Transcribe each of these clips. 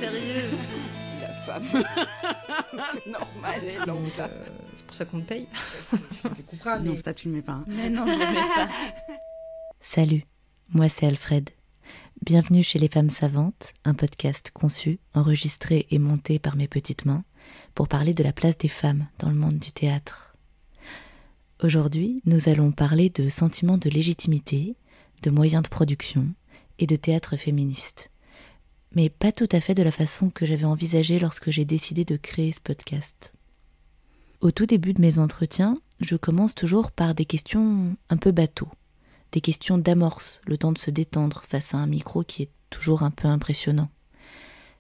Sérieux. La femme normale et lambda. C'est pour ça qu'on me paye. Tu comprends, mais... Non, ça tu le mets pas. Mais non, je le mets pas. Salut, moi c'est Alfred. Bienvenue chez Les Femmes Savantes, un podcast conçu, enregistré et monté par mes petites mains pour parler de la place des femmes dans le monde du théâtre. Aujourd'hui, nous allons parler de sentiments de légitimité, de moyens de production et de théâtre féministe. Mais pas tout à fait de la façon que j'avais envisagée lorsque j'ai décidé de créer ce podcast. Au tout début de mes entretiens, je commence toujours par des questions un peu bateaux. Des questions d'amorce, le temps de se détendre face à un micro qui est toujours un peu impressionnant.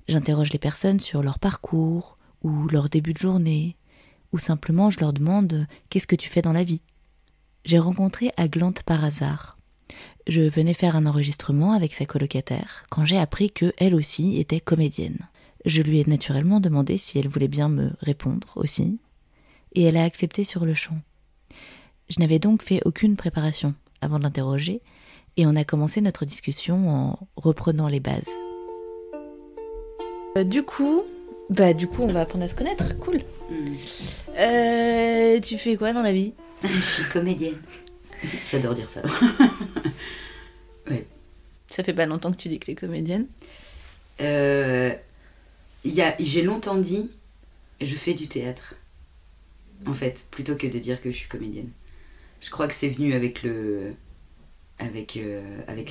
J'interroge les personnes sur leur parcours, ou leur début de journée, ou simplement je leur demande « Qu'est-ce que tu fais dans la vie ?» J'ai rencontré Aglante par hasard. Je venais faire un enregistrement avec sa colocataire quand j'ai appris qu'elle aussi était comédienne. Je lui ai naturellement demandé si elle voulait bien me répondre aussi, et elle a accepté sur le champ. Je n'avais donc fait aucune préparation avant de l'interroger, et on a commencé notre discussion en reprenant les bases. Du coup, on va apprendre à se connaître, cool. Tu fais quoi dans la vie ? Je suis comédienne. J'adore dire ça. Ouais. Ça fait pas longtemps que tu dis que t'es comédienne ? J'ai longtemps dit, je fais du théâtre. En fait, plutôt que de dire que je suis comédienne. Je crois que c'est venu avec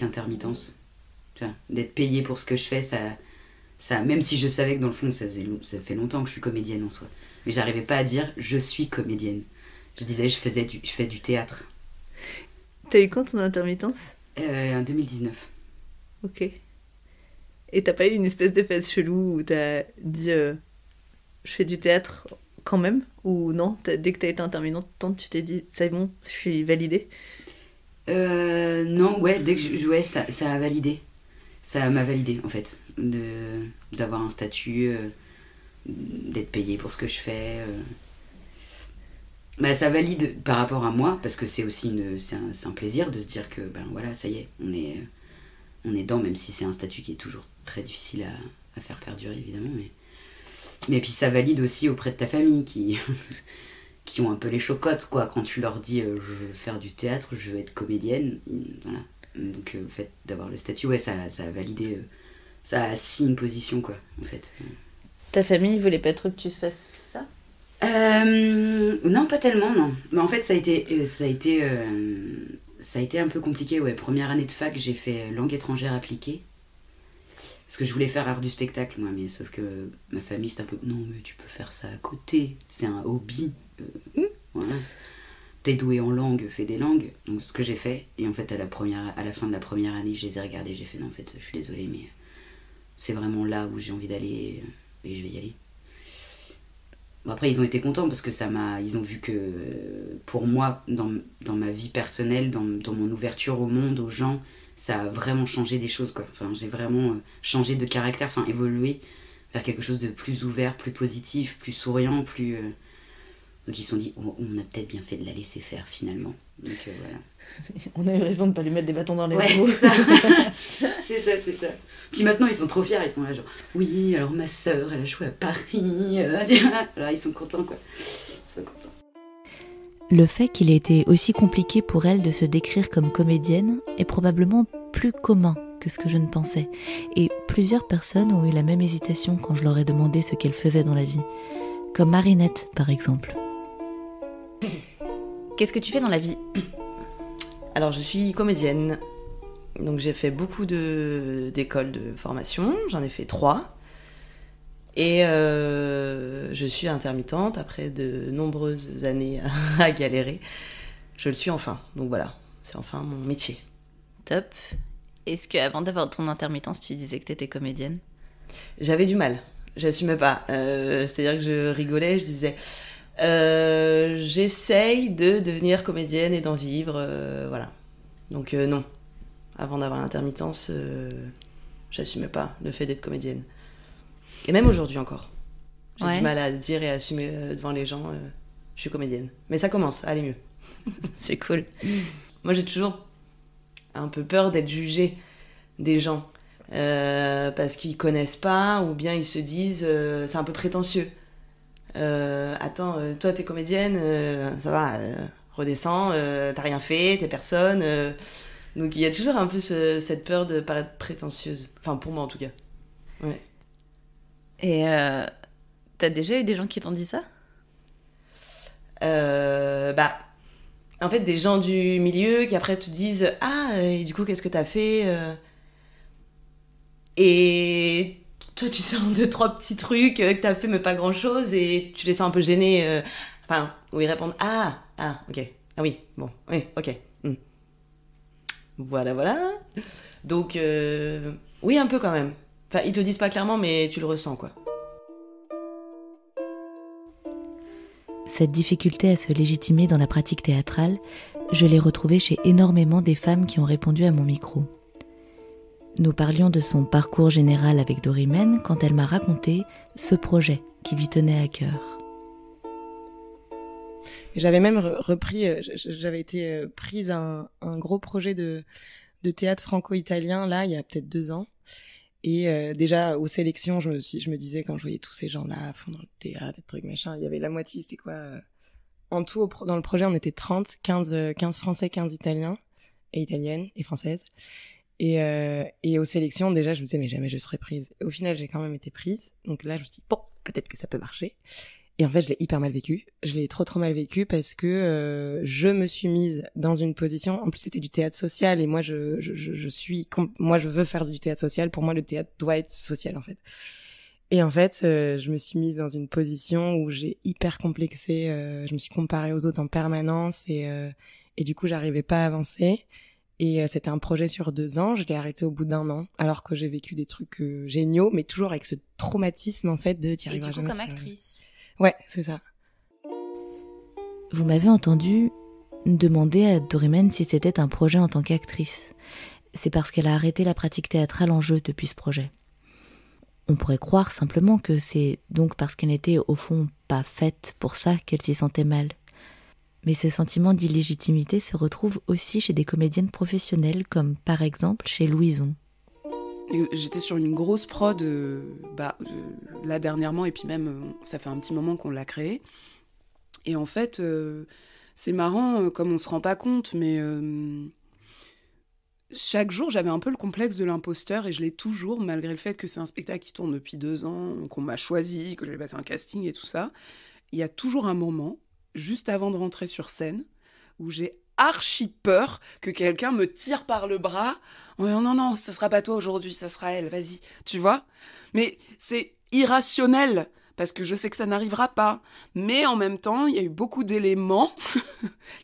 l'intermittence. Tu vois, d'être payée pour ce que je fais, ça, même si je savais que dans le fond, ça fait longtemps que je suis comédienne en soi. Mais j'arrivais pas à dire je suis comédienne. Je disais je fais du théâtre. T'as eu quand ton intermittence ? En 2019. Ok. Et t'as pas eu une espèce de phase chelou où t'as dit je fais du théâtre quand même ? Ou non, dès que t'as été intermittente, tu t'es dit c'est bon, je suis validée ? Non, ouais, dès que je jouais, ça a validé. Ça m'a validé en fait. D'avoir un statut, d'être payée pour ce que je fais. Ça valide par rapport à moi, parce que c'est aussi c'est un plaisir de se dire que ben voilà, ça y est, on est dedans, même si c'est un statut qui est toujours très difficile à faire perdurer évidemment. Mais puis ça valide aussi auprès de ta famille qui ont un peu les chocottes quoi, quand tu leur dis je veux faire du théâtre, je veux être comédienne, voilà. Donc le fait d'avoir le statut, ouais, ça a validé, ça a assis une position quoi, en fait. Ta famille voulait pas trop que tu fasses ça ? Non, pas tellement, non. Mais en fait, ça a été un peu compliqué, ouais. Première année de fac, j'ai fait langue étrangère appliquée. Parce que je voulais faire art du spectacle, moi, mais sauf que ma famille, c'était un peu... Non, mais tu peux faire ça à côté, c'est un hobby. Voilà. T'es doué en langue, fais des langues. Donc, ce que j'ai fait, et en fait, à la fin de la première année, je les ai regardés, j'ai fait, non, en fait, je suis désolée, mais c'est vraiment là où j'ai envie d'aller, et je vais y aller. Bon, après, ils ont été contents, parce que ils ont vu que, pour moi, dans ma vie personnelle, dans mon ouverture au monde, aux gens, ça a vraiment changé des choses, quoi. Enfin, j'ai vraiment changé de caractère, enfin évolué vers quelque chose de plus ouvert, plus positif, plus souriant, plus... Donc ils se sont dit, on a peut-être bien fait de la laisser faire, finalement. Donc voilà. On a eu raison de pas lui mettre des bâtons dans les roues. Ouais, c'est ça. c'est ça. Puis maintenant, ils sont trop fiers, ils sont là genre, oui, alors ma sœur, elle a joué à Paris. Alors ils sont contents, quoi. Ils sont contents. Le fait qu'il ait été aussi compliqué pour elle de se décrire comme comédienne est probablement plus commun que ce que je ne pensais. Et plusieurs personnes ont eu la même hésitation quand je leur ai demandé ce qu'elle faisait dans la vie. Comme Marinette, par exemple. Qu'est-ce que tu fais dans la vie ? Alors, je suis comédienne. Donc, j'ai fait beaucoup d'écoles de formation. J'en ai fait 3. Et je suis intermittente après de nombreuses années à galérer. Je le suis enfin. Donc voilà, c'est enfin mon métier. Top. Est-ce qu'avant d'avoir ton intermittence, tu disais que t'étais comédienne ? J'avais du mal. J'assumais pas. C'est-à-dire que je rigolais, je disais... j'essaye de devenir comédienne et d'en vivre. Voilà. Donc non. Avant d'avoir l'intermittence, j'assumais pas le fait d'être comédienne. Et même aujourd'hui encore. J'ai du mal à dire et à assumer devant les gens, je suis comédienne. Mais ça commence à aller mieux. C'est cool. Moi, j'ai toujours un peu peur d'être jugée des gens. Parce qu'ils connaissent pas, ou bien ils se disent c'est un peu prétentieux. Attends, toi t'es comédienne, ça va, redescends, t'as rien fait, t'es personne. Donc il y a toujours un peu cette peur de paraître prétentieuse. Enfin, pour moi en tout cas. Ouais. Et t'as déjà eu des gens qui t'ont dit ça ? En fait, des gens du milieu qui après te disent « Ah, et du coup, qu'est-ce que t'as fait ?» Et toi, tu sens 2-3 petits trucs que t'as fait, mais pas grand-chose, et tu les sens un peu gênés. Où ils répondent « Ah, ok. Ah oui, bon, oui, ok. Voilà. » Donc, oui, un peu quand même. Enfin, ils te le disent pas clairement, mais tu le ressens, quoi. Cette difficulté à se légitimer dans la pratique théâtrale, je l'ai retrouvée chez énormément des femmes qui ont répondu à mon micro. Nous parlions de son parcours général avec Dorimène quand elle m'a raconté ce projet qui lui tenait à cœur. J'avais même repris, j'avais été prise à un gros projet de théâtre franco-italien, là, il y a peut-être 2 ans. Et déjà, aux sélections, je me disais, quand je voyais tous ces gens-là à fond dans le théâtre, des trucs machin, il y avait la moitié, c'était quoi en tout, dans le projet, on était 30, 15 Français, 15 Italiens, et Italiennes, et Françaises. Et aux sélections, déjà, je me disais, mais jamais je serais prise. Et au final, j'ai quand même été prise. Donc là, je me suis dit, bon, peut-être que ça peut marcher. Et en fait, je l'ai hyper mal vécu. Je l'ai trop mal vécu parce que je me suis mise dans une position. En plus, c'était du théâtre social et moi, moi, je veux faire du théâtre social. Pour moi, le théâtre doit être social, en fait. Et en fait, je me suis mise dans une position où j'ai hyper complexé. Je me suis comparée aux autres en permanence et du coup, j'arrivais pas à avancer. Et c'était un projet sur 2 ans. Je l'ai arrêté au bout d'1 an, alors que j'ai vécu des trucs géniaux, mais toujours avec ce traumatisme en fait de t'y arriveras jamais. Et du coup, comme actrice. Ouais, c'est ça. Vous m'avez entendu demander à Dorimène si c'était un projet en tant qu'actrice. C'est parce qu'elle a arrêté la pratique théâtrale en jeu depuis ce projet. On pourrait croire simplement que c'est donc parce qu'elle n'était au fond pas faite pour ça qu'elle s'y sentait mal. Mais ce sentiment d'illégitimité se retrouve aussi chez des comédiennes professionnelles, comme par exemple chez Louison. J'étais sur une grosse prod là dernièrement, et puis même ça fait un petit moment qu'on l'a créée. Et en fait, c'est marrant, comme on se rend pas compte, mais chaque jour j'avais un peu le complexe de l'imposteur, et je l'ai toujours, malgré le fait que c'est un spectacle qui tourne depuis 2 ans, qu'on m'a choisi, que j'ai passé un casting et tout ça. Il y a toujours un moment, juste avant de rentrer sur scène, où j'ai archi peur que quelqu'un me tire par le bras en disant non, ça sera pas toi aujourd'hui, ça sera elle, vas-y, tu vois. Mais c'est irrationnel, parce que je sais que ça n'arrivera pas. Mais en même temps, il y a eu beaucoup d'éléments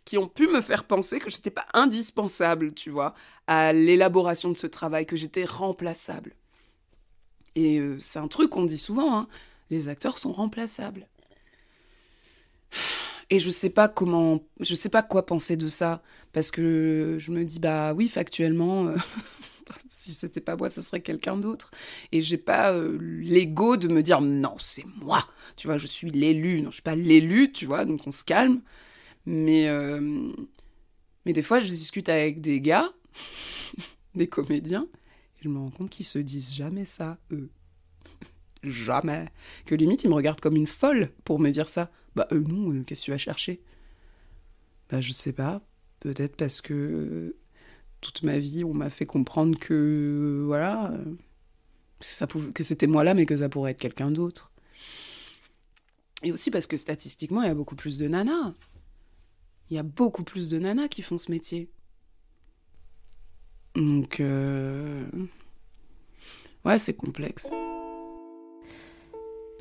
qui ont pu me faire penser que j'étais pas indispensable, tu vois, à l'élaboration de ce travail, que j'étais remplaçable. Et c'est un truc qu'on dit souvent, hein, les acteurs sont remplaçables. Et je sais pas quoi penser de ça, parce que je me dis, bah oui, factuellement, si c'était pas moi, ça serait quelqu'un d'autre. Et j'ai pas l'ego de me dire, non, c'est moi, tu vois, je suis l'élu. Non, je suis pas l'élu, tu vois, donc on se calme. Mais des fois, je discute avec des gars, des comédiens, et je me rends compte qu'ils se disent jamais ça, eux. Jamais. Que limite, ils me regardent comme une folle pour me dire ça. Bah non, qu'est-ce que tu vas chercher ? Bah je sais pas, peut-être parce que toute ma vie, on m'a fait comprendre que, voilà, que c'était moi là, mais que ça pourrait être quelqu'un d'autre. Et aussi parce que statistiquement, il y a beaucoup plus de nanas. Il y a beaucoup plus de nanas qui font ce métier. Donc, ouais, c'est complexe.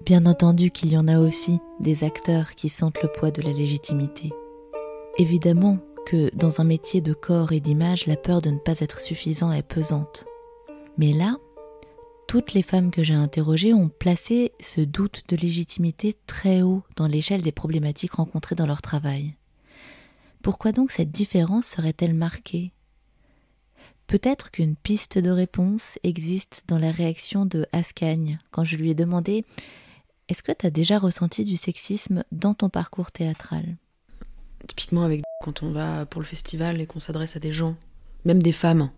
Bien entendu qu'il y en a aussi des acteurs qui sentent le poids de la légitimité. Évidemment que dans un métier de corps et d'image, la peur de ne pas être suffisant est pesante. Mais là, toutes les femmes que j'ai interrogées ont placé ce doute de légitimité très haut dans l'échelle des problématiques rencontrées dans leur travail. Pourquoi donc cette différence serait-elle marquée ? Peut-être qu'une piste de réponse existe dans la réaction de Ascagne quand je lui ai demandé « Est-ce que tu as déjà ressenti du sexisme dans ton parcours théâtral ?» Typiquement, quand on va pour le festival et qu'on s'adresse à des gens, même des femmes,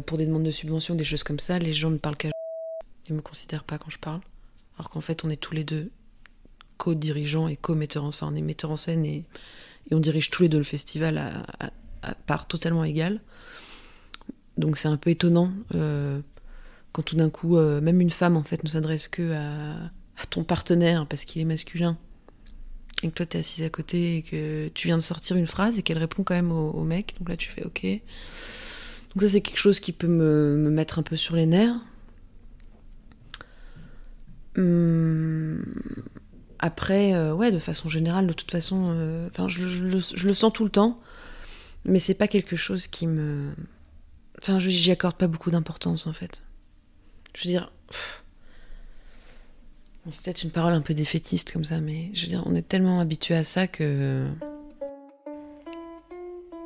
pour des demandes de subventions, des choses comme ça, les gens ne parlent qu'à ils me considèrent pas quand je parle. Alors qu'en fait, on est tous les deux co-dirigeants et co-metteurs, enfin on est metteurs en scène et on dirige tous les deux le festival à part totalement égale. Donc c'est un peu étonnant quand tout d'un coup, même une femme en fait ne s'adresse que à ton partenaire parce qu'il est masculin et que toi t'es assise à côté et que tu viens de sortir une phrase et qu'elle répond quand même au mec. Donc là tu fais ok. Donc ça c'est quelque chose qui peut me mettre un peu sur les nerfs. Après, ouais, de façon générale, de toute façon, je le sens tout le temps, mais c'est pas quelque chose qui me... Enfin, j'y accorde pas beaucoup d'importance, en fait. Je veux dire... Bon, c'est peut-être une parole un peu défaitiste, comme ça, mais je veux dire, on est tellement habitué à ça que...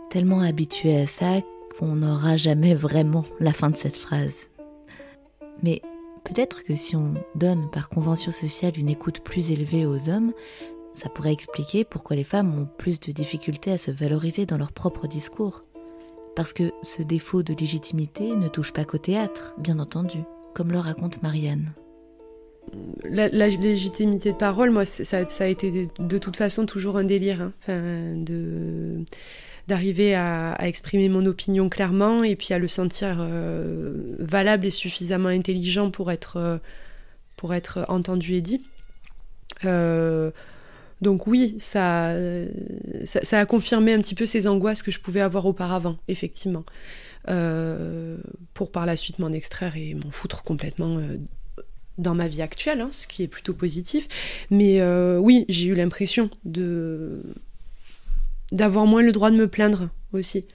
Tellement habitué à ça qu'on n'aura jamais vraiment la fin de cette phrase. Mais... peut-être que si on donne par convention sociale une écoute plus élevée aux hommes, ça pourrait expliquer pourquoi les femmes ont plus de difficultés à se valoriser dans leur propre discours. Parce que ce défaut de légitimité ne touche pas qu'au théâtre, bien entendu, comme le raconte Marianne. La légitimité de parole, moi, ça a été de toute façon toujours un délire. Hein. Enfin, d'arriver à exprimer mon opinion clairement et puis à le sentir valable et suffisamment intelligent pour être entendu et dit. Donc oui, ça a confirmé un petit peu ces angoisses que je pouvais avoir auparavant, effectivement. Pour par la suite m'en extraire et m'en foutre complètement dans ma vie actuelle, hein, ce qui est plutôt positif. Mais oui, j'ai eu l'impression d'avoir moins le droit de me plaindre aussi,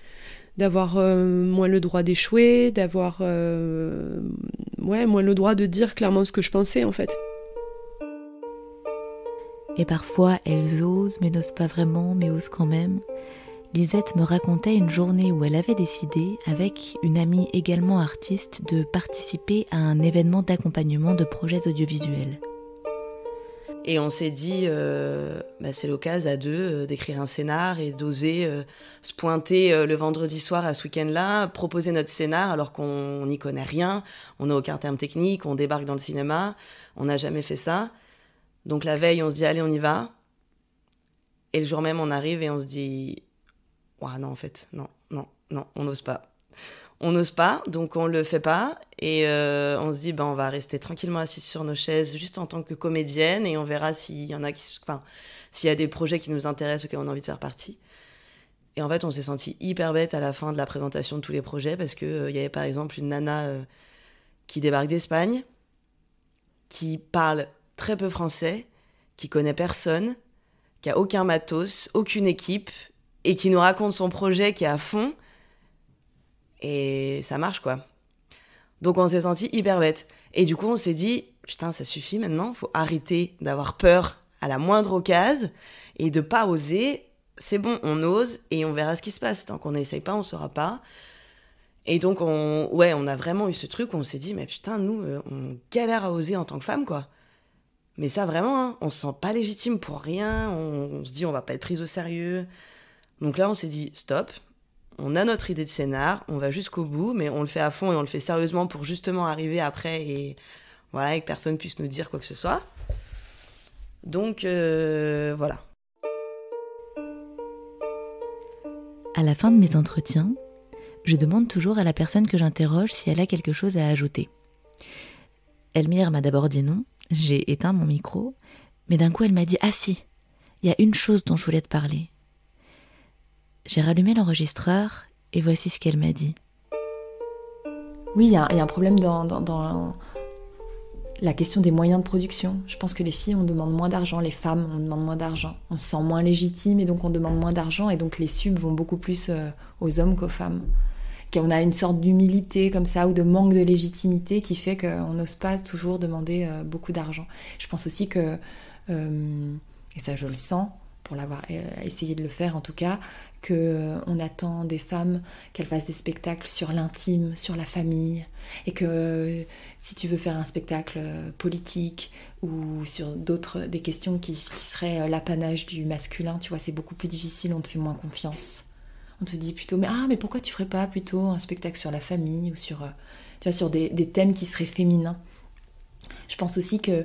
d'avoir moins le droit d'échouer, d'avoir moins le droit de dire clairement ce que je pensais en fait. Et parfois elles osent mais n'osent pas vraiment, mais osent quand même. Lisette me racontait une journée où elle avait décidé, avec une amie également artiste, de participer à un événement d'accompagnement de projets audiovisuels. Et on s'est dit, c'est l'occasion à deux d'écrire un scénar et d'oser se pointer le vendredi soir à ce week-end-là, proposer notre scénar alors qu'on n'y connaît rien, on n'a aucun terme technique, on débarque dans le cinéma, on n'a jamais fait ça. Donc la veille, on se dit, allez, on y va. Et le jour même, on arrive et on se dit, ouah, non, en fait, non, on n'ose pas. On n'ose pas, donc on le fait pas. Et on se dit, on va rester tranquillement assis sur nos chaises, juste en tant que comédienne, et on verra s'il y en a s'il y a des projets qui nous intéressent, auxquels on a envie de faire partie. Et en fait, on s'est senti hyper bête à la fin de la présentation de tous les projets, parce que il y avait par exemple une nana qui débarque d'Espagne, qui parle très peu français, qui connaît personne, qui a aucun matos, aucune équipe, et qui nous raconte son projet qui est à fond. Et ça marche, quoi. Donc on s'est senti hyper bête. Et du coup, on s'est dit, putain, ça suffit maintenant, faut arrêter d'avoir peur à la moindre occasion et de pas oser. C'est bon, on ose et on verra ce qui se passe. Tant qu'on n'essaye pas, on saura pas. Et donc, on a vraiment eu ce truc où on s'est dit, mais putain, nous, on galère à oser en tant que femme, quoi. Mais ça, vraiment, hein, on se sent pas légitime pour rien. On se dit, on va pas être prise au sérieux. Donc là, on s'est dit, stop. On a notre idée de scénar, on va jusqu'au bout, mais on le fait à fond et on le fait sérieusement pour justement arriver après et voilà, et que personne puisse nous dire quoi que ce soit. Donc, voilà. À la fin de mes entretiens, je demande toujours à la personne que j'interroge si elle a quelque chose à ajouter. Elmire m'a d'abord dit non, j'ai éteint mon micro, mais d'un coup elle m'a dit « Ah si, il y a une chose dont je voulais te parler ». J'ai rallumé l'enregistreur et voici ce qu'elle m'a dit. Oui, il y a un problème dans la question des moyens de production. Je pense que les filles, on demande moins d'argent, les femmes, on demande moins d'argent. On se sent moins légitime et donc on demande moins d'argent et donc les subs vont beaucoup plus aux hommes qu'aux femmes. On a une sorte d'humilité comme ça ou de manque de légitimité qui fait qu'on n'ose pas toujours demander beaucoup d'argent. Je pense aussi que, et ça je le sens, pour l'avoir essayé de le faire en tout cas, qu'on attend des femmes qu'elles fassent des spectacles sur l'intime, sur la famille, et que si tu veux faire un spectacle politique ou sur des questions qui seraient l'apanage du masculin, tu vois, c'est beaucoup plus difficile, on te fait moins confiance. On te dit plutôt, mais pourquoi tu ferais pas plutôt un spectacle sur la famille ou sur, tu vois, sur des thèmes qui seraient féminins. Je pense aussi que,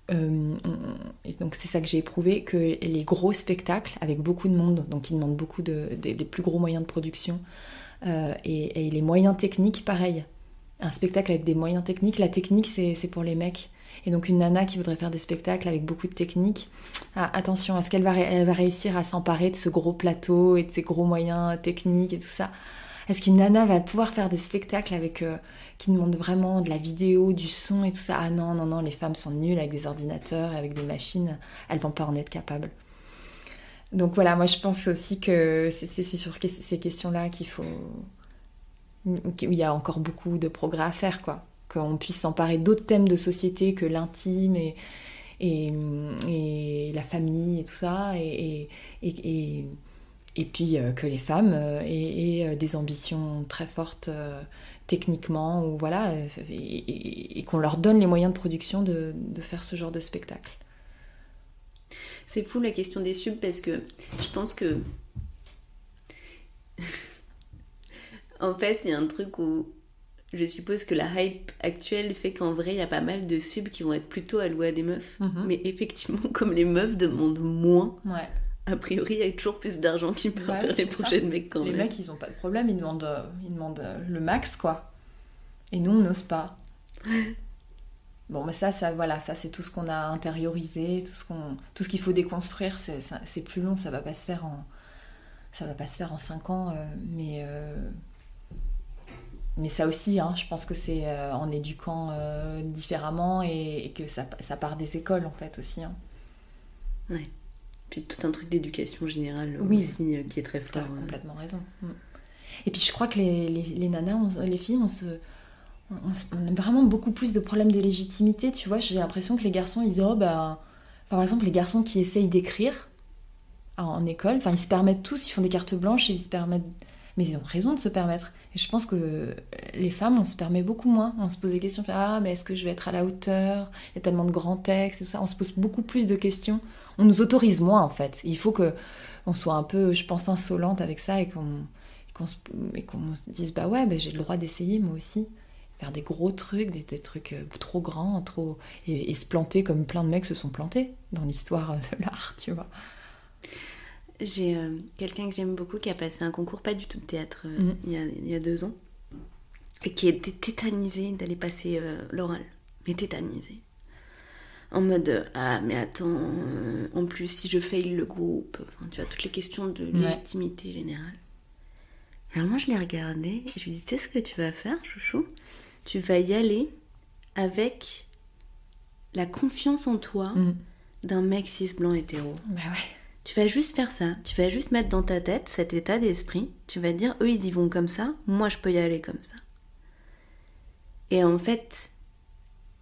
et donc c'est ça que j'ai éprouvé, que les gros spectacles avec beaucoup de monde, donc qui demandent beaucoup des plus gros moyens de production, et les moyens techniques, pareil. Un spectacle avec des moyens techniques, la technique c'est pour les mecs. Et donc une nana qui voudrait faire des spectacles avec beaucoup de technique, attention, est-ce qu'elle va réussir à s'emparer de ce gros plateau et de ces gros moyens techniques et tout ça? Est-ce qu'une nana va pouvoir faire des spectacles avec qui demandent vraiment de la vidéo, du son et tout ça? Ah non, les femmes sont nulles avec des ordinateurs et avec des machines, elles vont pas en être capables. Donc voilà, moi je pense aussi que c'est sur ces questions-là qu'il y a encore beaucoup de progrès à faire, quoi. Qu'on puisse s'emparer d'autres thèmes de société que l'intime et la famille et tout ça, et puis que les femmes aient des ambitions très fortes techniquement, ou voilà, et qu'on leur donne les moyens de production de faire ce genre de spectacle. C'est fou la question des subs, parce que je pense que en fait il y a un truc où je suppose que la hype actuelle fait qu'en vrai, il y a pas mal de subs qui vont être plutôt alloués à des meufs. Mais effectivement, comme les meufs demandent moins, a priori, il y a toujours plus d'argent qui peut faire les projets de mecs quand même. Les mecs, ils ont pas de problème, ils demandent le max, quoi. Et nous, on n'ose pas. Bon, mais ça c'est tout ce qu'on a intériorisé, tout ce qu'il faut déconstruire. C'est plus long, ça va pas se faire en 5 ans, mais ça aussi, hein, je pense que c'est en éduquant différemment et que ça part des écoles, en fait, aussi. Hein. Ouais. Puis tout un truc d'éducation générale aussi qui est très fort. T'as complètement raison. Et puis je crois que les nanas, les filles, on a vraiment beaucoup plus de problèmes de légitimité, tu vois. J'ai l'impression que les garçons, ils disent, par exemple, les garçons qui essayent d'écrire en école, ils se permettent tous, ils font des cartes blanches et ils se permettent... Mais ils ont raison de se permettre. Et je pense que les femmes, on se permet beaucoup moins. On se pose des questions, mais est-ce que je vais être à la hauteur? Il y a tellement de grands textes et tout ça. On se pose beaucoup plus de questions. On nous autorise moins, en fait. Il faut qu'on soit un peu, je pense, insolente avec ça et qu'on se dise, j'ai le droit d'essayer, moi aussi. Faire des gros trucs, des trucs trop grands, et se planter comme plein de mecs se sont plantés dans l'histoire de l'art, tu vois. J'ai quelqu'un que j'aime beaucoup qui a passé un concours, pas du tout de théâtre, il y a 2 ans, et qui était tétanisé d'aller passer l'oral, mais tétanisé. En mode, mais attends, en plus si je fail le groupe, tu vois, toutes les questions de légitimité générale. Alors moi je l'ai regardé, et je lui ai dit, tu sais ce que tu vas faire, chouchou? Tu vas y aller avec la confiance en toi d'un mec cis blanc hétéro. Bah ouais. Tu vas juste faire ça, tu vas juste mettre dans ta tête cet état d'esprit, tu vas dire, eux ils y vont comme ça, moi je peux y aller comme ça. Et en fait,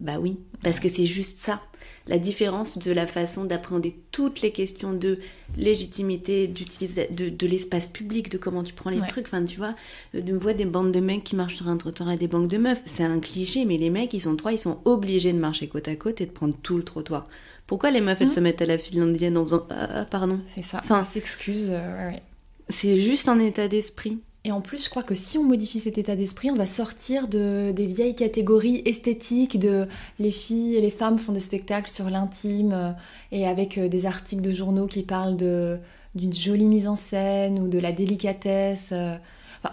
oui, parce que c'est juste ça, la différence de la façon d'appréhender toutes les questions de légitimité, de l'espace public, de comment tu prends les trucs, tu vois, de voir des bandes de mecs qui marchent sur un trottoir et des bandes de meufs, c'est un cliché, mais les mecs, ils sont obligés de marcher côte à côte et de prendre tout le trottoir. Pourquoi les meufs, elles se mettent à la finlandienne en faisant pardon? C'est ça, on s'excuse. C'est juste un état d'esprit. Et en plus, je crois que si on modifie cet état d'esprit, on va sortir des vieilles catégories esthétiques de les filles et les femmes font des spectacles sur l'intime et avec des articles de journaux qui parlent d'une jolie mise en scène ou de la délicatesse.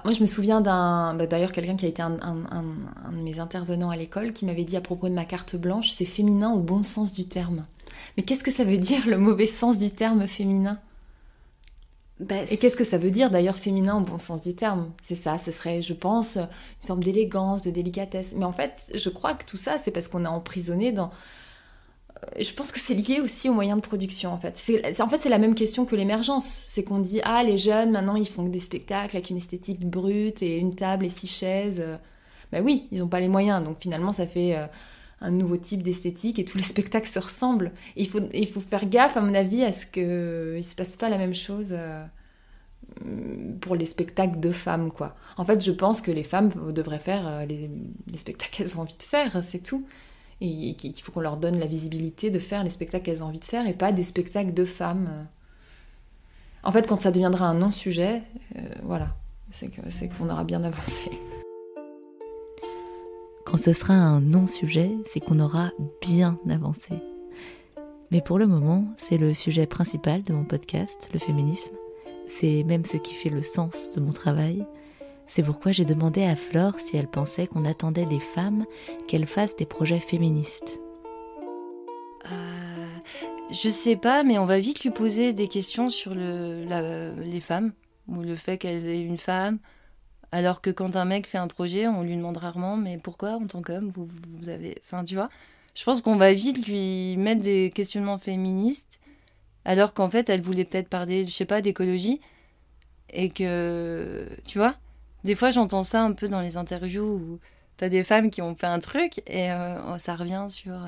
Moi, je me souviens d'ailleurs, quelqu'un qui a été un de mes intervenants à l'école qui m'avait dit à propos de ma carte blanche, c'est féminin au bon sens du terme. Mais qu'est-ce que ça veut dire, le mauvais sens du terme féminin ? Et qu'est-ce que ça veut dire, d'ailleurs, féminin au bon sens du terme ? C'est ça, ce serait, je pense, une forme d'élégance, de délicatesse. Mais en fait, je crois que tout ça, c'est parce qu'on est emprisonné dans... Je pense que c'est lié aussi aux moyens de production, en fait. C'est la même question que l'émergence. C'est qu'on dit, les jeunes, maintenant, ils font des spectacles avec une esthétique brute et une table et 6 chaises. Oui, ils n'ont pas les moyens. Donc, finalement, ça fait un nouveau type d'esthétique et tous les spectacles se ressemblent. Et il faut faire gaffe, à mon avis, à ce qu'il ne se passe pas la même chose pour les spectacles de femmes, quoi. En fait, je pense que les femmes devraient faire les spectacles qu'elles ont envie de faire, c'est tout. Et qu'il faut qu'on leur donne la visibilité de faire les spectacles qu'elles ont envie de faire et pas des spectacles de femmes. En fait, quand ça deviendra un non-sujet, voilà, c'est qu'on aura bien avancé. Quand ce sera un non-sujet, c'est qu'on aura bien avancé. Mais pour le moment, c'est le sujet principal de mon podcast, le féminisme. C'est même ce qui fait le sens de mon travail. C'est pourquoi j'ai demandé à Flore si elle pensait qu'on attendait des femmes qu'elles fassent des projets féministes. Je sais pas, mais on va vite lui poser des questions sur les femmes, ou le fait qu'elles aient une femme, alors que quand un mec fait un projet, on lui demande rarement, mais pourquoi en tant qu'homme, vous avez... Enfin, tu vois, je pense qu'on va vite lui mettre des questionnements féministes, alors qu'en fait, elle voulait peut-être parler, je sais pas, d'écologie, et que, tu vois, des fois j'entends ça un peu dans les interviews où t'as des femmes qui ont fait un truc, et ça revient sur...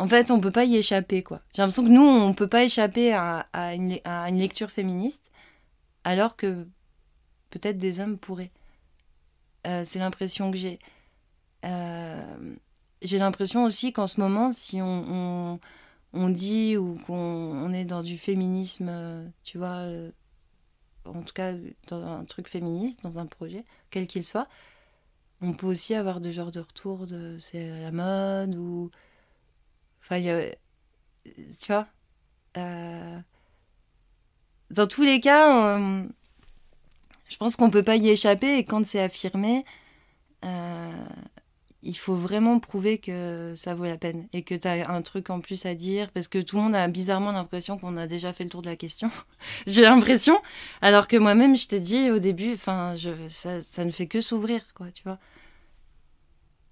En fait, on peut pas y échapper, quoi. J'ai l'impression que nous, on peut pas échapper à une lecture féministe, alors que peut-être des hommes pourraient. C'est l'impression que j'ai. J'ai l'impression aussi qu'en ce moment, si on dit ou qu'on est dans du féminisme, tu vois, en tout cas dans un truc féministe, dans un projet, quel qu'il soit, on peut aussi avoir de genre de retour de c'est la mode ou... Enfin, tu vois, dans tous les cas, je pense qu'on peut pas y échapper et quand c'est affirmé, il faut vraiment prouver que ça vaut la peine et que tu as un truc en plus à dire parce que tout le monde a bizarrement l'impression qu'on a déjà fait le tour de la question. J'ai l'impression, alors que moi-même, je t'ai dit au début, enfin, ça ne fait que s'ouvrir, quoi, tu vois.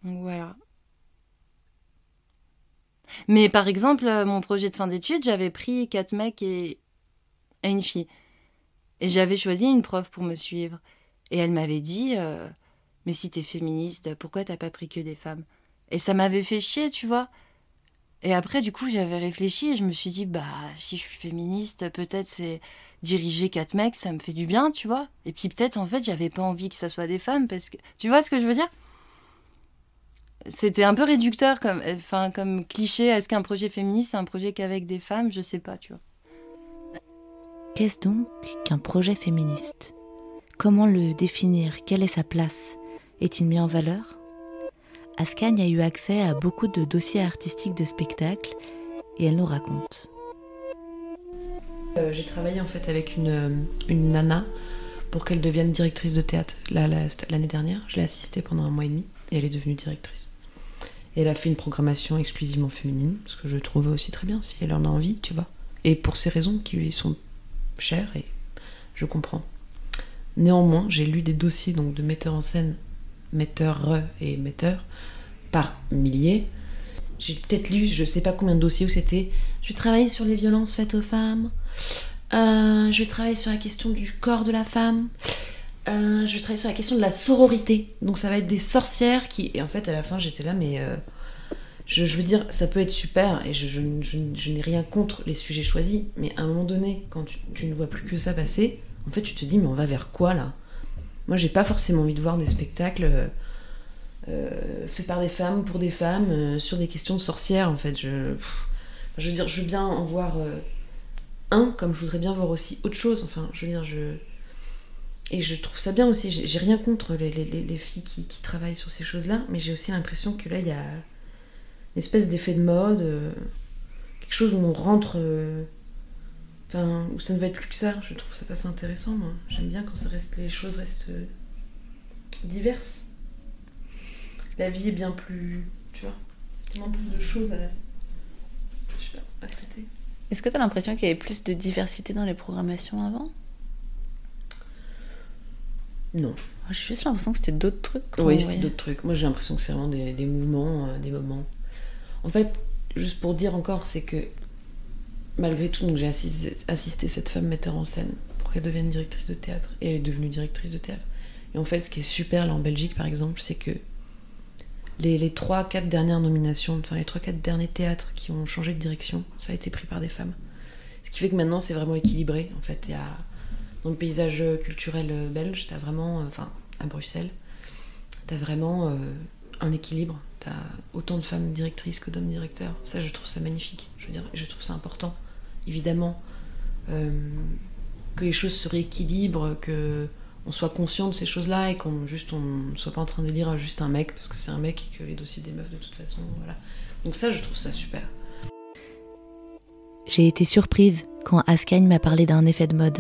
Donc voilà. Mais par exemple, mon projet de fin d'études, j'avais pris 4 mecs et une fille. Et j'avais choisi une prof pour me suivre. Et elle m'avait dit, mais si t'es féministe, pourquoi t'as pas pris que des femmes ? Et ça m'avait fait chier, tu vois. Et après, du coup, j'avais réfléchi et je me suis dit, bah, si je suis féministe, peut-être c'est diriger 4 mecs, ça me fait du bien, tu vois. Et puis peut-être, en fait, j'avais pas envie que ça soit des femmes, parce que... Tu vois ce que je veux dire ? C'était un peu réducteur comme cliché. Est-ce qu'un projet féministe, c'est un projet qu'avec des femmes ? Je sais pas, tu vois. Qu'est-ce donc qu'un projet féministe ? Comment le définir ? Quelle est sa place ? Est-il mis en valeur ? Ascagne a eu accès à beaucoup de dossiers artistiques de spectacles et elle nous raconte. J'ai travaillé en fait avec une nana pour qu'elle devienne directrice de théâtre l'année dernière. Je l'ai assistée pendant 1 mois et demi et elle est devenue directrice. Et elle a fait une programmation exclusivement féminine, ce que je trouvais aussi très bien, si elle en a envie, tu vois. Et pour ces raisons qui lui sont chères, et je comprends. Néanmoins, j'ai lu des dossiers donc, de metteurs en scène, metteurs et metteurs, par milliers. J'ai peut-être lu, je sais pas combien de dossiers où c'était « Je vais travailler sur les violences faites aux femmes, je vais travailler sur la question du corps de la femme, je vais travailler sur la question de la sororité. » Donc ça va être des sorcières qui... Et en fait, à la fin, j'étais là, mais... Je veux dire, ça peut être super, et je n'ai rien contre les sujets choisis, mais à un moment donné, quand tu ne vois plus que ça passer, en fait, tu te dis, mais on va vers quoi, là ? Moi, j'ai pas forcément envie de voir des spectacles faits par des femmes, pour des femmes, sur des questions de sorcières, en fait. Je veux dire, je veux bien en voir comme je voudrais bien voir aussi autre chose, enfin, je veux dire, Et je trouve ça bien aussi, j'ai rien contre les filles qui travaillent sur ces choses-là, mais j'ai aussi l'impression que là, il y a une espèce d'effet de mode, quelque chose où on rentre... où ça ne va être plus que ça. Je trouve ça pas si intéressant, moi. J'aime bien quand les choses restent diverses. La vie est bien plus... Tu vois, tellement plus de choses à traiter. Est-ce que tu as l'impression qu'il y avait plus de diversité dans les programmations avant ? Non. J'ai juste l'impression que c'était d'autres trucs. Oui, c'était d'autres trucs. Moi, j'ai l'impression que c'est vraiment des mouvements, des moments. En fait, juste pour dire encore, c'est que malgré tout, donc j'ai assisté cette femme metteur en scène pour qu'elle devienne directrice de théâtre. Et elle est devenue directrice de théâtre. Et en fait, ce qui est super là en Belgique, par exemple, c'est que les 3-4 dernières nominations, enfin les 3-4 derniers théâtres qui ont changé de direction, ça a été pris par des femmes. Ce qui fait que maintenant, c'est vraiment équilibré. En fait, dans le paysage culturel belge, t'as vraiment, à Bruxelles, t'as vraiment un équilibre. T'as autant de femmes directrices que d'hommes directeurs. Ça, je trouve ça magnifique. Je veux dire, je trouve ça important. Évidemment, que les choses se rééquilibrent, que on soit conscient de ces choses-là et qu'on ne soit pas en train de lire juste un mec parce que c'est un mec et que les dossiers des meufs de toute façon, voilà. Donc ça, je trouve ça super. J'ai été surprise quand Askagne m'a parlé d'un effet de mode.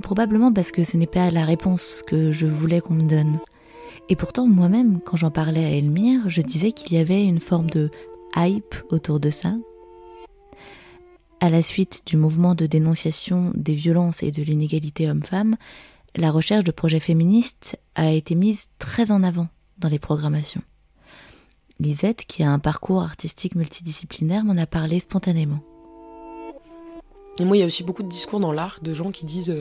Probablement parce que ce n'est pas la réponse que je voulais qu'on me donne. Et pourtant, moi-même, quand j'en parlais à Elmire, je disais qu'il y avait une forme de hype autour de ça. À la suite du mouvement de dénonciation des violences et de l'inégalité homme-femme, la recherche de projets féministes a été mise très en avant dans les programmations. Lisette, qui a un parcours artistique multidisciplinaire, m'en a parlé spontanément. Et moi, il y a aussi beaucoup de discours dans l'art de gens qui disent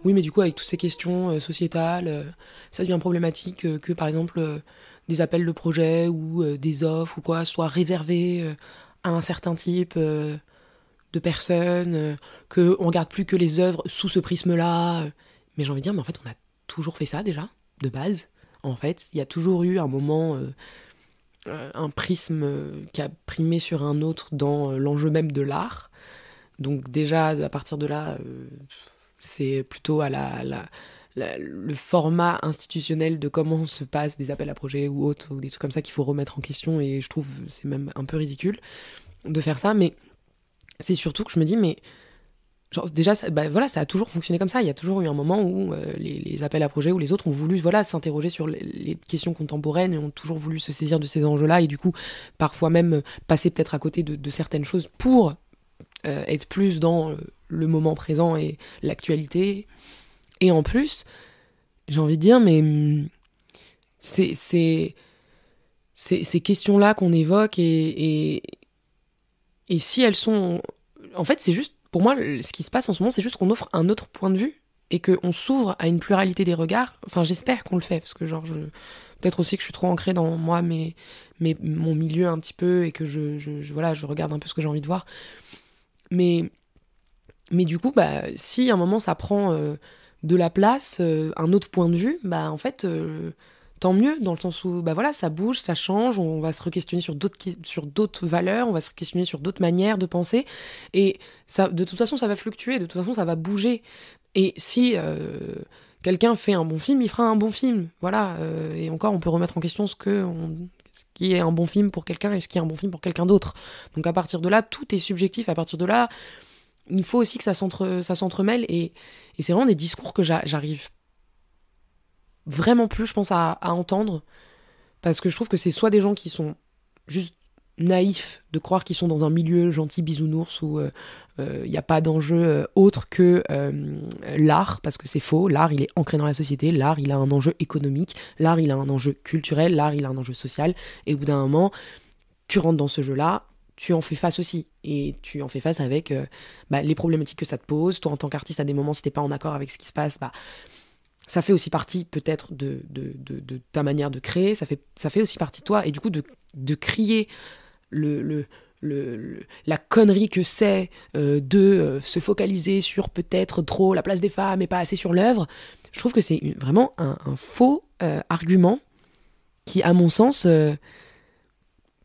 oui, mais du coup, avec toutes ces questions sociétales, ça devient problématique que, par exemple, des appels de projets ou des offres ou quoi soient réservés à un certain type de personnes, qu'on ne regarde plus que les œuvres sous ce prisme-là. Mais j'ai envie de dire, mais en fait, on a toujours fait ça déjà, de base. En fait, il y a toujours eu un moment, un prisme qui a primé sur un autre dans l'enjeu même de l'art. Donc déjà, à partir de là, c'est plutôt à le format institutionnel de comment se passent des appels à projets ou autres, ou des trucs comme ça qu'il faut remettre en question. Et je trouve que c'est même un peu ridicule de faire ça. Mais c'est surtout que je me dis, mais genre, déjà, ça a toujours fonctionné comme ça. Il y a toujours eu un moment où les appels à projets ou les autres ont voulu s'interroger sur les questions contemporaines et ont toujours voulu se saisir de ces enjeux-là et du coup, parfois même passer peut-être à côté de certaines choses pour être plus dans le moment présent et l'actualité. Et en plus, j'ai envie de dire, mais ces questions-là qu'on évoque et si elles sont... En fait, c'est juste, pour moi, ce qui se passe en ce moment, c'est juste qu'on offre un autre point de vue et qu'on s'ouvre à une pluralité des regards. Enfin, j'espère qu'on le fait, parce que genre, peut-être aussi que je suis trop ancrée dans moi, mon milieu un petit peu, et que je regarde un peu ce que j'ai envie de voir. Mais du coup, si à un moment ça prend de la place, un autre point de vue, en fait, tant mieux, dans le sens où ça bouge, ça change, on va se re-questionner sur d'autres valeurs, on va se questionner sur d'autres manières de penser, et ça, de toute façon ça va fluctuer, de toute façon ça va bouger. Et si quelqu'un fait un bon film, il fera un bon film, voilà. Et encore, on peut remettre en question ce qui est un bon film pour quelqu'un et ce qui est un bon film pour quelqu'un d'autre. Donc à partir de là, tout est subjectif. À partir de là, il faut aussi que ça s'entremêle. Et c'est vraiment des discours que j'arrive vraiment plus, je pense, à entendre. Parce que je trouve que c'est soit des gens qui sont juste naïfs de croire qu'ils sont dans un milieu gentil bisounours où il n'y a pas d'enjeu autre que l'art, parce que c'est faux. L'art, il est ancré dans la société. L'art, il a un enjeu économique. L'art, il a un enjeu culturel. L'art, il a un enjeu social. Et au bout d'un moment, tu rentres dans ce jeu-là, tu en fais face aussi. Et tu en fais face avec les problématiques que ça te pose. Toi, en tant qu'artiste, à des moments, si t'es pas en accord avec ce qui se passe, ça fait aussi partie peut-être de ta manière de créer. Ça fait aussi partie de toi. Et du coup, de crier la connerie que c'est de se focaliser sur peut-être trop la place des femmes et pas assez sur l'œuvre, je trouve que c'est vraiment un faux argument qui, à mon sens,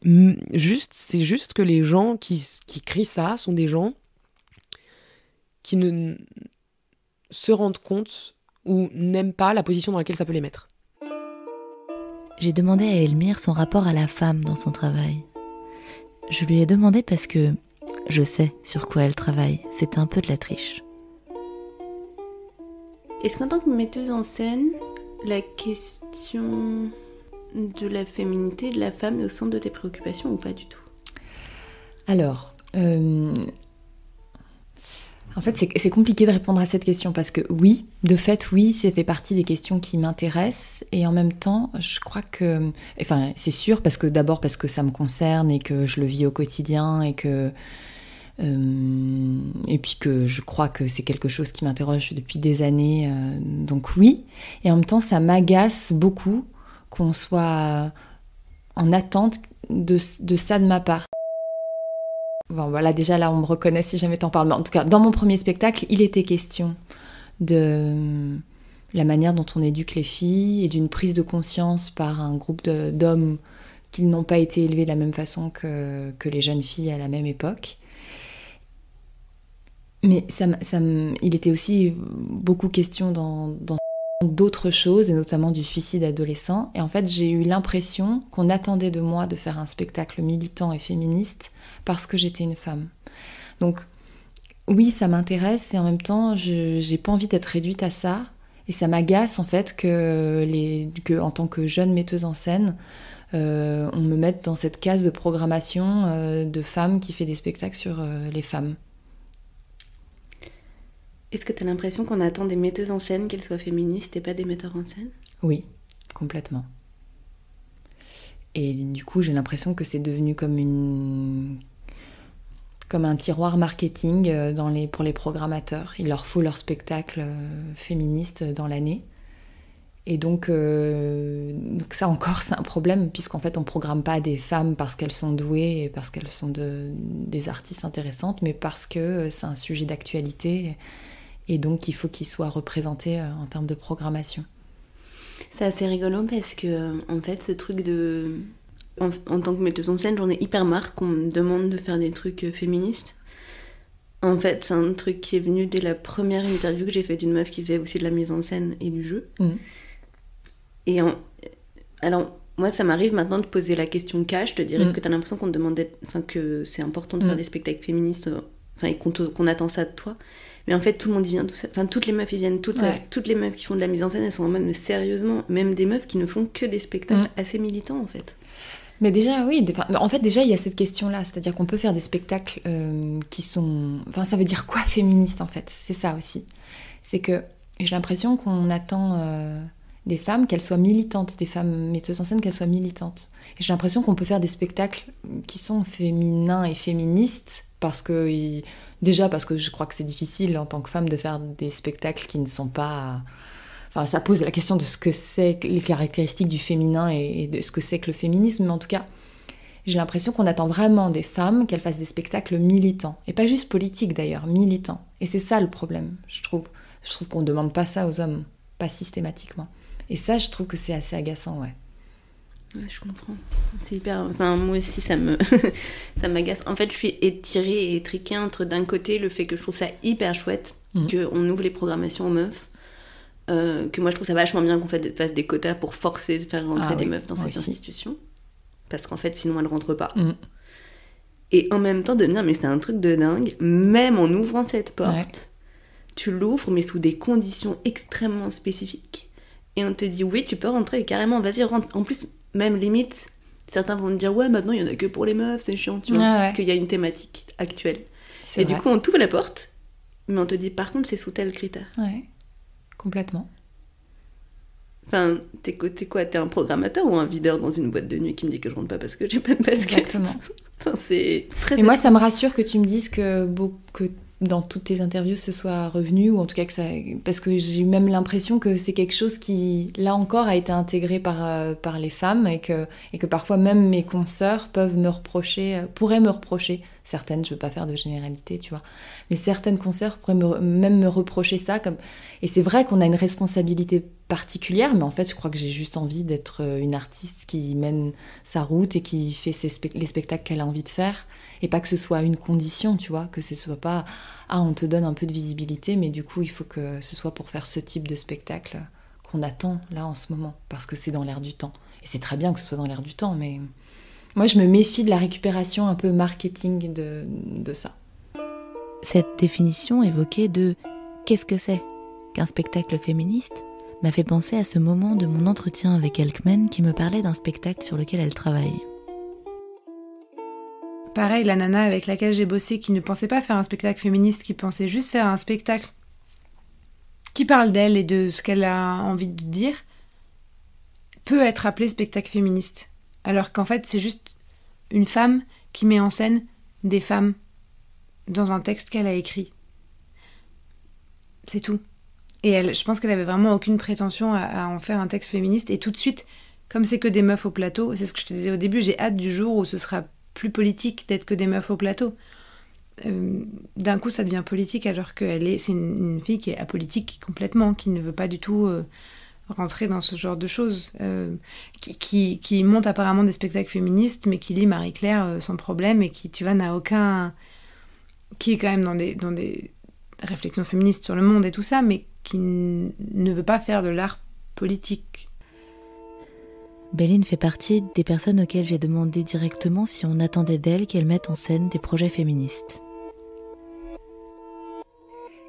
c'est juste que les gens qui crient ça sont des gens qui ne se rendent compte ou n'aiment pas la position dans laquelle ça peut les mettre. J'ai demandé à Elmire son rapport à la femme dans son travail. Je lui ai demandé parce que je sais sur quoi elle travaille. C'est un peu de la triche. Est-ce qu'en tant que metteuse en scène, la question de la féminité, de la femme est au centre de tes préoccupations ou pas du tout ? Alors, en fait, c'est compliqué de répondre à cette question parce que oui, de fait, oui, ça fait partie des questions qui m'intéressent et en même temps, je crois que... Enfin, c'est sûr, parce que ça me concerne et que je le vis au quotidien et puis que je crois que c'est quelque chose qui m'interroge depuis des années, donc oui. Et en même temps, ça m'agace beaucoup qu'on soit en attente de ça de ma part. Bon, voilà, déjà là, on me reconnaît si jamais t'en parles. Mais en tout cas, dans mon premier spectacle, il était question de la manière dont on éduque les filles et d'une prise de conscience par un groupe d'hommes qui n'ont pas été élevés de la même façon que les jeunes filles à la même époque. Mais il était aussi beaucoup question dans d'autres choses, et notamment du suicide adolescent. Et en fait, j'ai eu l'impression qu'on attendait de moi de faire un spectacle militant et féministe parce que j'étais une femme. Donc, oui, ça m'intéresse, et en même temps, j'ai pas envie d'être réduite à ça. Et ça m'agace, en fait, que en tant que jeune metteuse en scène, on me mette dans cette case de programmation de femme qui fait des spectacles sur les femmes. Est-ce que tu as l'impression qu'on attend des metteuses en scène qu'elles soient féministes et pas des metteurs en scène ? Oui, complètement. Et du coup, j'ai l'impression que c'est devenu comme un tiroir marketing pour les programmateurs. Il leur faut leur spectacle féministe dans l'année. Et donc ça encore, c'est un problème, puisqu'en fait, on ne programme pas des femmes parce qu'elles sont douées et parce qu'elles sont des artistes intéressantes, mais parce que c'est un sujet d'actualité. Et donc, il faut qu'ils soient représentés en termes de programmation. C'est assez rigolo parce que, en fait, ce truc de... En tant que metteuse en scène, j'en ai hyper marre qu'on me demande de faire des trucs féministes. En fait, c'est un truc qui est venu dès la première interview que j'ai faite d'une meuf qui faisait aussi de la mise en scène et du jeu. Et alors, moi, ça m'arrive maintenant de poser la question cash, de dire est-ce que tu as l'impression qu'on te demandait... Enfin, que c'est important de faire des spectacles féministes, et qu'on attend ça de toi. Mais en fait, tout le monde y vient tout seul. Enfin, toutes les meufs y viennent toutes seules. Toutes les meufs qui font de la mise en scène, elles sont en mode, mais sérieusement, même des meufs qui ne font que des spectacles assez militants, en fait. Mais déjà, oui. En fait, déjà, il y a cette question-là. C'est-à-dire qu'on peut faire des spectacles qui sont... Enfin, ça veut dire quoi, féministe, en fait ? C'est ça aussi. C'est que j'ai l'impression qu'on attend des femmes, qu'elles soient militantes, des femmes metteuses en scène, qu'elles soient militantes. Et j'ai l'impression qu'on peut faire des spectacles qui sont féminins et féministes, parce que je crois que c'est difficile en tant que femme de faire des spectacles qui ne sont pas... Enfin, ça pose la question de ce que c'est les caractéristiques du féminin et de ce que c'est que le féminisme. Mais en tout cas, j'ai l'impression qu'on attend vraiment des femmes qu'elles fassent des spectacles militants. Et pas juste politiques d'ailleurs, militants. Et c'est ça le problème, je trouve. Je trouve qu'on ne demande pas ça aux hommes, pas systématiquement. Et ça, je trouve que c'est assez agaçant, ouais. Ouais, je comprends. C'est hyper... Enfin, moi aussi, ça m'agace. En fait, je suis étirée et étriquée entre, d'un côté, le fait que je trouve ça hyper chouette, qu'on ouvre les programmations aux meufs, que moi, je trouve ça vachement bien qu'on fasse des quotas pour forcer de faire rentrer des meufs dans cette institution. Parce qu'en fait, sinon, elles ne rentrent pas. Et en même temps, de me dire, mais c'est un truc de dingue, même en ouvrant cette porte, tu l'ouvres, mais sous des conditions extrêmement spécifiques. Et on te dit, oui, tu peux rentrer, carrément, vas-y, rentre. En plus... Même limite, certains vont me dire ouais, maintenant il y en a que pour les meufs, c'est chiant, tu vois, parce qu'il y a une thématique actuelle. Et du coup, on t'ouvre la porte, mais on te dit par contre, c'est sous tel critère. Ouais, complètement. Enfin, t'es quoi ? T'es un programmateur ou un videur dans une boîte de nuit qui me dit que je rentre pas parce que j'ai pas de basket ? Exactement. Enfin, c'est très... Mais moi, ça me rassure que tu me dises que dans toutes tes interviews ce soit revenu, ou en tout cas que ça... Parce que j'ai même l'impression que c'est quelque chose qui, là encore, a été intégré par les femmes, et que parfois même mes consoeurs pourraient me reprocher, certaines, je veux pas faire de généralité, tu vois, mais certaines consoeurs pourraient même me reprocher ça. Et c'est vrai qu'on a une responsabilité particulière, mais en fait, je crois que j'ai juste envie d'être une artiste qui mène sa route et qui fait les spectacles qu'elle a envie de faire. Et pas que ce soit une condition, tu vois, que ce soit pas « Ah, on te donne un peu de visibilité, mais du coup, il faut que ce soit pour faire ce type de spectacle qu'on attend, là, en ce moment, parce que c'est dans l'air du temps. » Et c'est très bien que ce soit dans l'air du temps, mais moi, je me méfie de la récupération un peu marketing de ça. Cette définition évoquée de « qu'est-ce que c'est qu'un spectacle féministe ?» m'a fait penser à ce moment de mon entretien avec Elkmen qui me parlait d'un spectacle sur lequel elle travaille. Pareil, la nana avec laquelle j'ai bossé, qui ne pensait pas faire un spectacle féministe, qui pensait juste faire un spectacle qui parle d'elle et de ce qu'elle a envie de dire, peut être appelé spectacle féministe. Alors qu'en fait, c'est juste une femme qui met en scène des femmes dans un texte qu'elle a écrit. C'est tout. Et je pense qu'elle avait vraiment aucune prétention à en faire un texte féministe. Et tout de suite, comme c'est que des meufs au plateau, c'est ce que je te disais au début, j'ai hâte du jour où ce sera plus politique d'être que des meufs au plateau. D'un coup, ça devient politique, alors que c'est une fille qui est apolitique complètement, qui ne veut pas du tout rentrer dans ce genre de choses, qui monte apparemment des spectacles féministes, mais qui lit Marie-Claire sans problème, et qui, tu vois, n'a aucun... qui est quand même dans des réflexion féministe sur le monde et tout ça, mais qui ne veut pas faire de l'art politique. Béline fait partie des personnes auxquelles j'ai demandé directement si on attendait d'elle qu'elle mette en scène des projets féministes.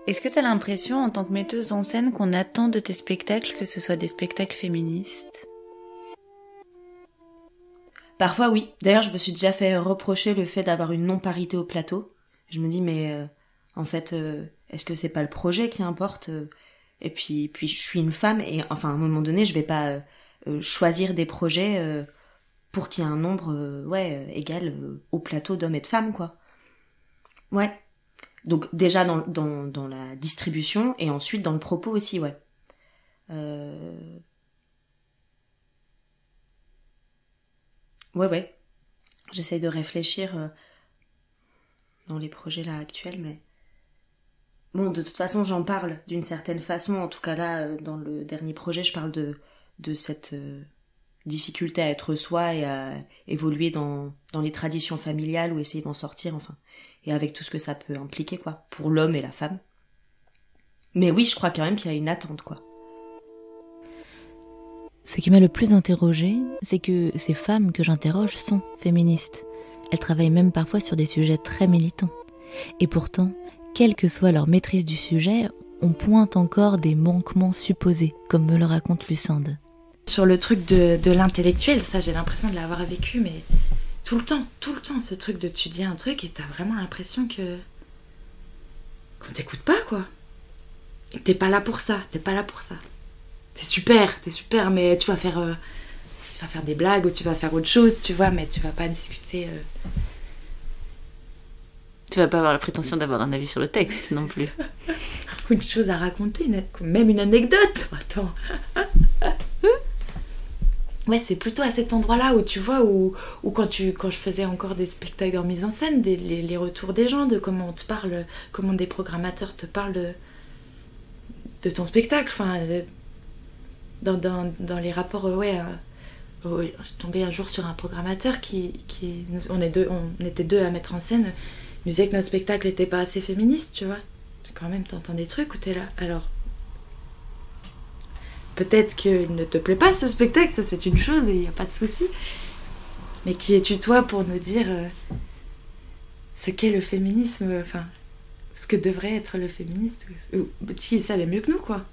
Est-ce que tu as l'impression, en tant que metteuse en scène, qu'on attend de tes spectacles que ce soit des spectacles féministes ? Parfois oui. D'ailleurs, je me suis déjà fait reprocher le fait d'avoir une non-parité au plateau. Je me dis, mais en fait, est-ce que c'est pas le projet qui importe ? Et puis je suis une femme et enfin à un moment donné, je vais pas choisir des projets pour qu'il y ait un nombre égal au plateau d'hommes et de femmes, quoi. Ouais. Donc déjà dans la distribution et ensuite dans le propos aussi, ouais. Ouais. J'essaye de réfléchir dans les projets là actuels, mais bon, de toute façon, j'en parle d'une certaine façon. En tout cas là, dans le dernier projet, je parle de cette difficulté à être soi et à évoluer dans les traditions familiales ou essayer d'en sortir, enfin, et avec tout ce que ça peut impliquer, quoi, pour l'homme et la femme. Mais oui, je crois quand même qu'il y a une attente, quoi. Ce qui m'a le plus interrogée, c'est que ces femmes que j'interroge sont féministes. Elles travaillent même parfois sur des sujets très militants. Et pourtant, quelle que soit leur maîtrise du sujet, on pointe encore des manquements supposés, comme me le raconte Lucinde. Sur le truc de l'intellectuel, ça j'ai l'impression de l'avoir vécu, mais tout le temps, ce truc de tu dis un truc et t'as vraiment l'impression qu'on t'écoute pas, quoi. T'es pas là pour ça. T'es super, mais tu vas faire des blagues ou tu vas faire autre chose, tu vois, mais tu vas pas discuter... Tu vas pas avoir la prétention d'avoir un avis sur le texte non plus. Ou une chose à raconter, même une anecdote. Attends. Ouais, c'est plutôt à cet endroit-là où tu vois, où quand je faisais encore des spectacles en mise en scène, les retours des gens, de comment on te parle, comment des programmateurs te parlent de ton spectacle, enfin, dans les rapports, je tombais un jour sur un programmateur on était deux à mettre en scène. Il disait que notre spectacle n'était pas assez féministe, tu vois. Quand même, t'entends des trucs où t'es là. Alors, peut-être qu'il ne te plaît pas ce spectacle, ça c'est une chose et il n'y a pas de souci. Mais qui es-tu toi pour nous dire ce qu'est le féminisme, enfin, ce que devrait être le féminisme. Qui savait mieux que nous, quoi.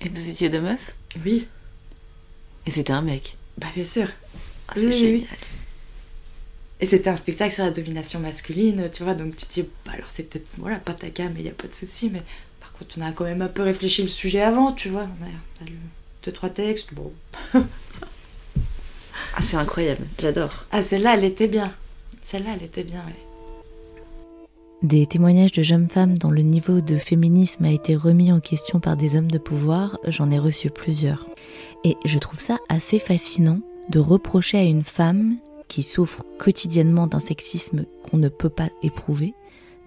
Et vous étiez deux meufs ? Oui. Et c'était un mec ? Bah bien sûr. Ah, c'est génial. Oui. Et c'était un spectacle sur la domination masculine, tu vois, donc tu te dis, bah alors c'est peut-être, voilà, pas ta gamme, il n'y a pas de souci, mais par contre on a quand même un peu réfléchi le sujet avant, tu vois, on a lu 2-3 textes, bon. Ah, c'est incroyable, j'adore. Ah, celle-là, elle était bien, ouais. Des témoignages de jeunes femmes dont le niveau de féminisme a été remis en question par des hommes de pouvoir, j'en ai reçu plusieurs. Et je trouve ça assez fascinant de reprocher à une femme qui souffre quotidiennement d'un sexisme qu'on ne peut pas éprouver,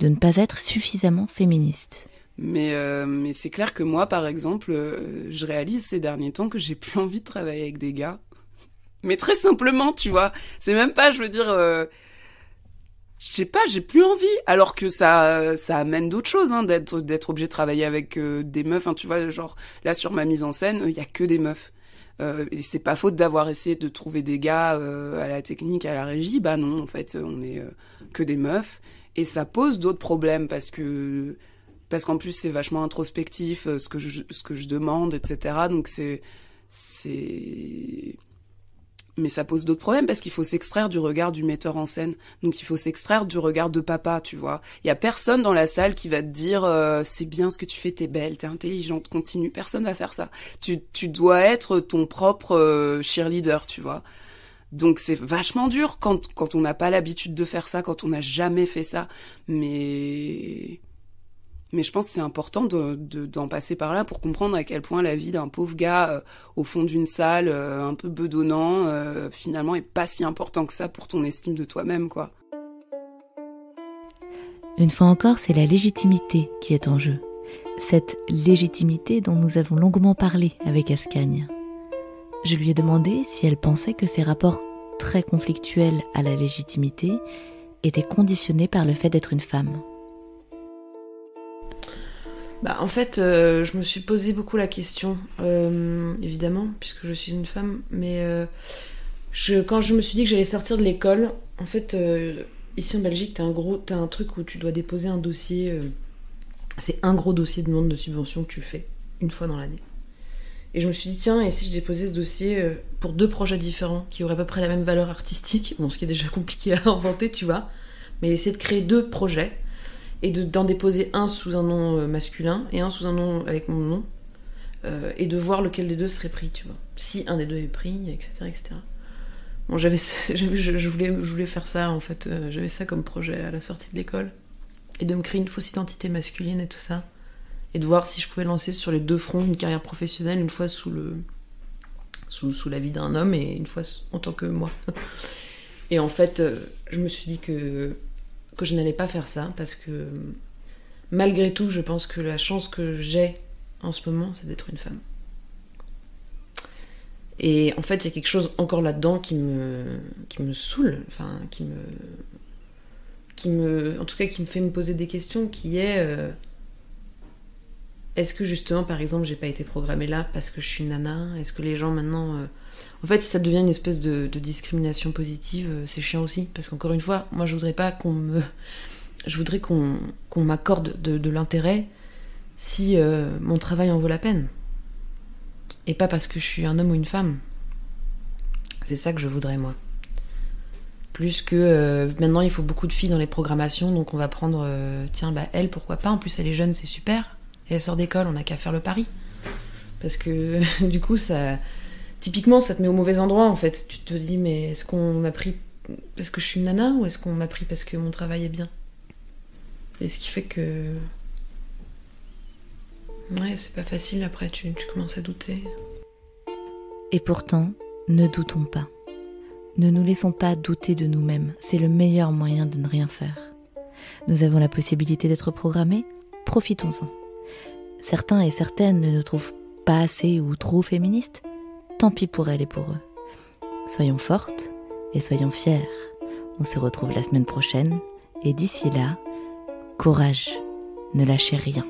de ne pas être suffisamment féministe. Mais c'est clair que moi, par exemple, je réalise ces derniers temps que j'ai plus envie de travailler avec des gars. Mais très simplement, tu vois. C'est même pas, je veux dire... je sais pas, j'ai plus envie. Alors que ça amène d'autres choses, hein, d'être obligé de travailler avec des meufs. Hein, tu vois, genre, là, sur ma mise en scène, il y a que des meufs. Et c'est pas faute d'avoir essayé de trouver des gars à la technique, à la régie. Bah non, en fait, on est que des meufs. Et ça pose d'autres problèmes parce qu'en plus, c'est vachement introspectif, ce que je demande, etc. Donc mais ça pose d'autres problèmes parce qu'il faut s'extraire du regard du metteur en scène. Donc il faut s'extraire du regard de papa, tu vois. Il y a personne dans la salle qui va te dire c'est bien ce que tu fais, t'es belle, t'es intelligente, continue. Personne va faire ça. Tu dois être ton propre cheerleader, tu vois. Donc c'est vachement dur quand on n'a pas l'habitude de faire ça, quand on n'a jamais fait ça. Mais je pense que c'est important d'en passer par là pour comprendre à quel point la vie d'un pauvre gars au fond d'une salle, un peu bedonnant, finalement est pas si important que ça pour ton estime de toi-même, quoi. Une fois encore, c'est la légitimité qui est en jeu. Cette légitimité dont nous avons longuement parlé avec Ascagne. Je lui ai demandé si elle pensait que ces rapports très conflictuels à la légitimité étaient conditionnés par le fait d'être une femme. En fait, je me suis posé beaucoup la question, évidemment, puisque je suis une femme, mais quand je me suis dit que j'allais sortir de l'école, en fait, ici en Belgique, t'as un truc où tu dois déposer un dossier, c'est un gros dossier de demande de subvention que tu fais une fois dans l'année. Et je me suis dit, tiens, et si je déposais ce dossier pour 2 projets différents, qui auraient à peu près la même valeur artistique, bon, ce qui est déjà compliqué à inventer, tu vois, mais essayer de créer 2 projets, et d'en déposer un sous un nom masculin, et un sous un nom avec mon nom, et de voir lequel des 2 serait pris, tu vois. Si un des 2 est pris, etc., etc. Bon, je voulais faire ça, en fait, j'avais ça comme projet à la sortie de l'école, et de me créer une fausse identité masculine et tout ça. Et de voir si je pouvais lancer sur les 2 fronts une carrière professionnelle, une fois sous la vie d'un homme et une fois en tant que moi. Et en fait, je me suis dit que je n'allais pas faire ça parce que malgré tout, je pense que la chance que j'ai en ce moment, c'est d'être une femme. Et en fait, il y a quelque chose encore là-dedans qui me saoule, enfin, en tout cas, qui me fait me poser des questions, qui est... Est-ce que justement, par exemple, j'ai pas été programmée là parce que je suis une nana ? Est-ce que les gens maintenant... En fait, si ça devient une espèce de discrimination positive, c'est chiant aussi. Parce qu'encore une fois, moi, je voudrais pas Je voudrais qu'on m'accorde de l'intérêt si mon travail en vaut la peine. Et pas parce que je suis un homme ou une femme. C'est ça que je voudrais, moi. Plus que maintenant, il faut beaucoup de filles dans les programmations, donc on va prendre... elle, pourquoi pas ? En plus, elle est jeune, c'est super. Et elle sort d'école, on n'a qu'à faire le pari. Parce que du coup, ça... Typiquement, ça te met au mauvais endroit, en fait. Tu te dis, mais est-ce qu'on m'a pris parce que je suis une nana ou est-ce qu'on m'a pris parce que mon travail est bien ? Et ce qui fait que... Ouais, c'est pas facile, après tu commences à douter. Et pourtant, ne doutons pas. Ne nous laissons pas douter de nous-mêmes. C'est le meilleur moyen de ne rien faire. Nous avons la possibilité d'être programmés, profitons-en. Certains et certaines ne nous trouvent pas assez ou trop féministes. Tant pis pour elles et pour eux. Soyons fortes et soyons fières. On se retrouve la semaine prochaine et d'ici là, courage, ne lâchez rien.